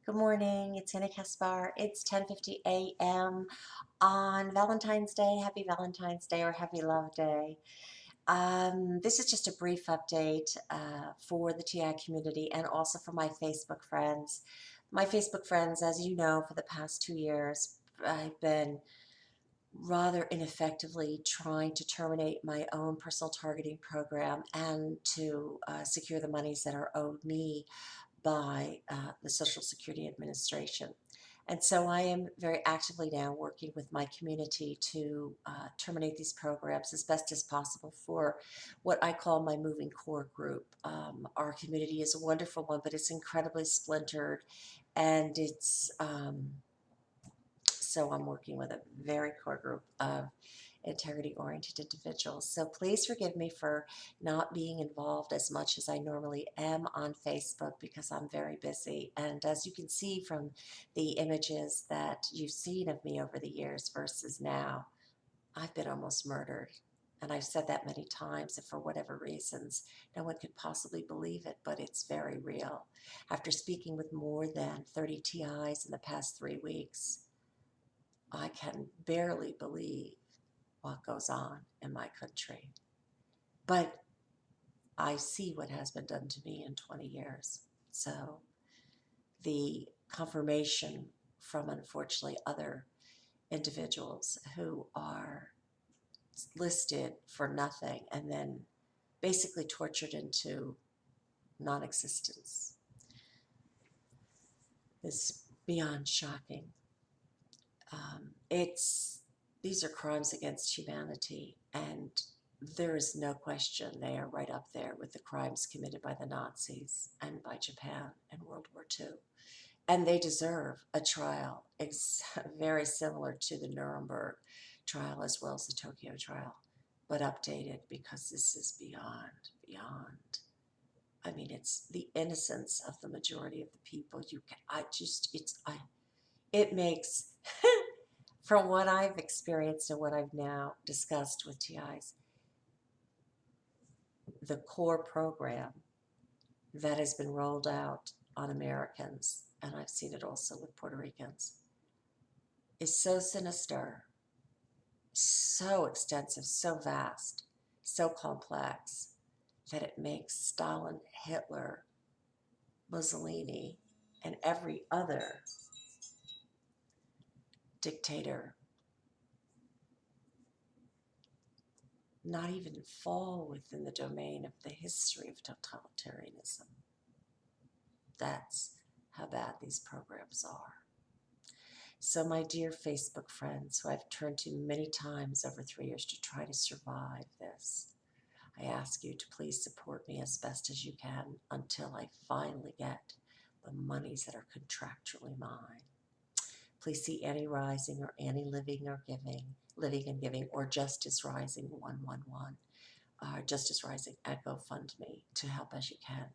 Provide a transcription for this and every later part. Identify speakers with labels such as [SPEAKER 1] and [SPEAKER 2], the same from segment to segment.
[SPEAKER 1] Good morning, it's Anna Kaspar. It's 10:50 a.m. on Valentine's Day. Happy Valentine's Day or Happy Love Day. This is just a brief update for the TI community and also for my Facebook friends. My Facebook friends, as you know, for the past 2 years, I've been rather ineffectively trying to terminate my own personal targeting program and to secure the monies that are owed me by the Social Security Administration. And so I am very actively now working with my community to terminate these programs as best as possible for what I call my moving core group. Our community is a wonderful one, but it's incredibly splintered, and so I'm working with a very core group of integrity-oriented individuals. So please forgive me for not being involved as much as I normally am on Facebook because I'm very busy. And as you can see from the images that you've seen of me over the years versus now, I've been almost murdered. And I've said that many times, and for whatever reasons, no one could possibly believe it, but it's very real. After speaking with more than 30 TIs in the past 3 weeks, I can barely believe what goes on in my country. But I see what has been done to me in 20 years. So the confirmation from, unfortunately, other individuals who are listed for nothing and then basically tortured into non-existence is beyond shocking. These are crimes against humanity, and there is no question they are right up there with the crimes committed by the Nazis and by Japan in World War II. And they deserve a trial very similar to the Nuremberg trial as well as the Tokyo trial, but updated because this is beyond. I mean, it's the innocence of the majority of the people. It makes, from what I've experienced and what I've now discussed with TIs, the core program that has been rolled out on Americans, and I've seen it also with Puerto Ricans, is so sinister, so extensive, so vast, so complex that it makes Stalin, Hitler, Mussolini, and every other dictator not even fall within the domain of the history of totalitarianism. That's how bad these programs are. So my dear Facebook friends, who I've turned to many times over 3 years to try to survive this, I ask you to please support me as best as you can until I finally get the monies that are contractually mine. Please see Annie Rising or Annie Living or Giving, Living and Giving, or Justice Rising 111, Justice Rising at GoFundMe to help as you can.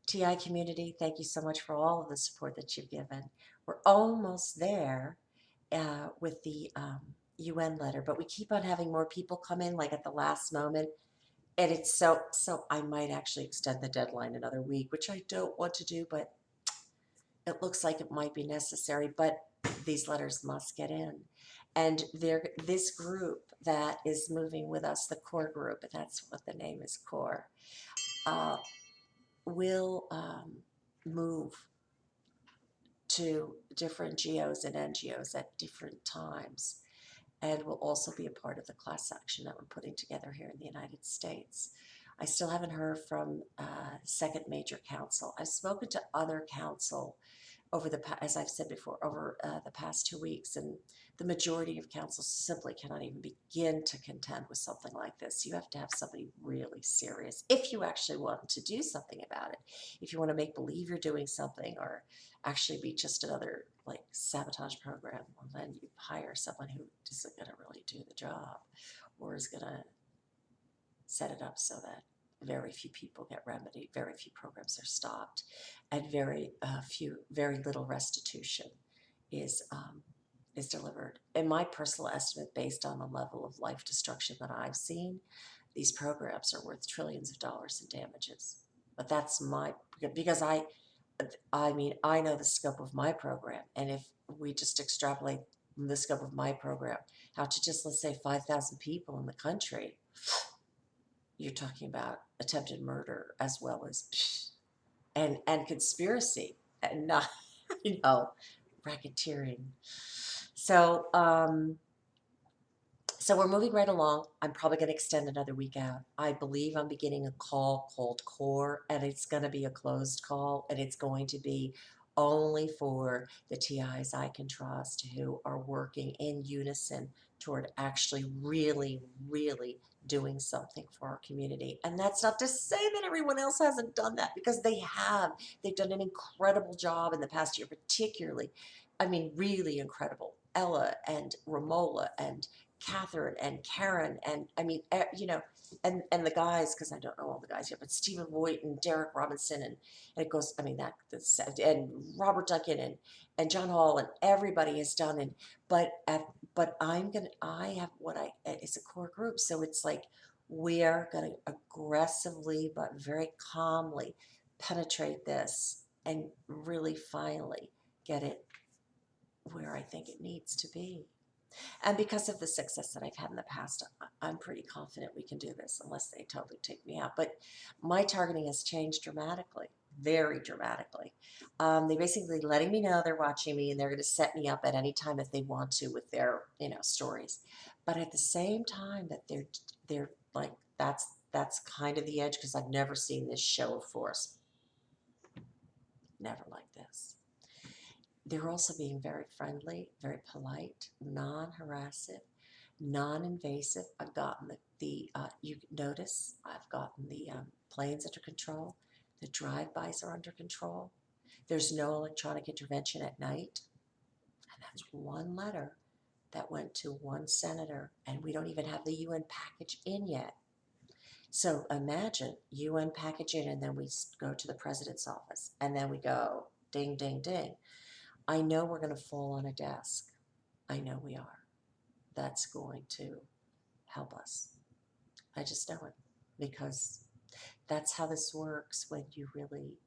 [SPEAKER 1] TI community, thank you so much for all of the support that you've given. We're almost there with the UN letter, but we keep on having more people come in like at the last moment. And it's so I might actually extend the deadline another week, which I don't want to do, but it looks like it might be necessary. But these letters must get in. And this group that is moving with us, the core group, and that's what the name is, core, uh, will move to different GOs and NGOs at different times, and will also be a part of the class action that we're putting together here in the United States. I still haven't heard from Second Major Council. I've spoken to other council over as I've said before, over the past 2 weeks, and the majority of councils simply cannot even begin to contend with something like this. You have to have somebody really serious if you actually want to do something about it. If you want to make believe you're doing something or actually be just another like sabotage program, well, then you hire someone who isn't going to really do the job or is going to set it up so that very few people get remedied, very few programs are stopped, and very little restitution is delivered. In my personal estimate, based on the level of life destruction that I've seen, these programs are worth trillions of dollars in damages. But that's because I mean, I know the scope of my program, and if we just extrapolate the scope of my program out to just, let's say, 5,000 people in the country, you're talking about attempted murder as well as and conspiracy and not, you know, racketeering. So, so we're moving right along. I'm probably going to extend another week out. I believe I'm beginning a call called Core, and it's going to be a closed call, and it's going to be only for the TIs I can trust who are working in unison toward actually really, really doing something for our community. And that's not to say that everyone else hasn't done that, because they have. They've done an incredible job in the past year, particularly, I mean, really incredible. Ella and Romola and Catherine and Karen and I mean, you know, and the guys, because I don't know all the guys yet, but Stephen Voigt and Derek Robinson and it goes, I mean, that's, and Robert Duncan and John Hall and everybody has done it, but I have what it's a core group, so it's like we're gonna aggressively but very calmly penetrate this and really finally get it where I think it needs to be. And because of the success that I've had in the past, I'm pretty confident we can do this unless they totally take me out. But my targeting has changed dramatically, very dramatically. They basically letting me know they're watching me and they're going to set me up at any time if they want to with their, you know, stories. But at the same time that they're like that's kind of the edge, because I've never seen this show of force, never like this. They're also being very friendly, very polite, non-harassive, non-invasive. I've gotten you notice, I've gotten the planes under control. The drive-bys are under control. There's no electronic intervention at night. And that's one letter that went to one senator, and we don't even have the UN package in yet. So imagine UN package in, and then we go to the president's office, and then we go ding, ding, ding. I know we're going to fall on a desk. I know we are. That's going to help us. I just know it, because that's how this works when you really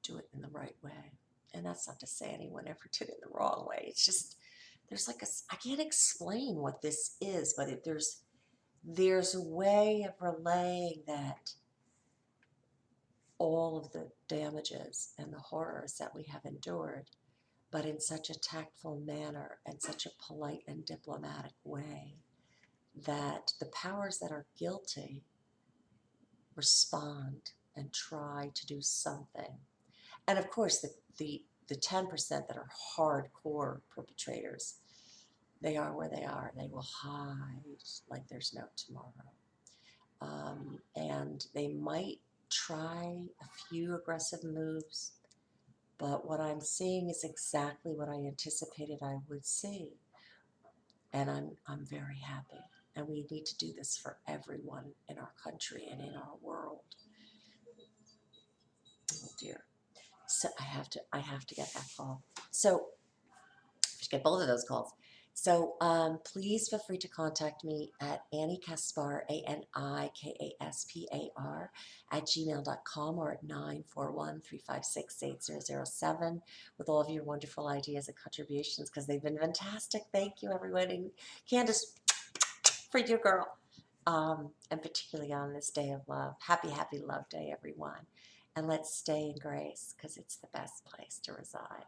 [SPEAKER 1] do it in the right way. And that's not to say anyone ever did it the wrong way. It's just there's like I can't explain what this is, but there's a way of relaying that all of the damages and the horrors that we have endured, but in such a tactful manner and such a polite and diplomatic way that the powers that are guilty respond and try to do something. And of course, the 10% that are hardcore perpetrators, they are where they are. They will hide like there's no tomorrow. And they might try a few aggressive moves, but what I'm seeing is exactly what I anticipated I would see. And I'm very happy. And we need to do this for everyone in our country and in our world. Oh dear. So I have to get that call. So to get both of those calls. So please feel free to contact me at Annie Kaspar, ANIKASPAR, @gmail.com or at 941-356-8007 with all of your wonderful ideas and contributions, because they've been fantastic. Thank you, everyone. And Candace, for you, girl. And particularly on this day of love. Happy, happy Love Day, everyone. And let's stay in grace, because it's the best place to reside.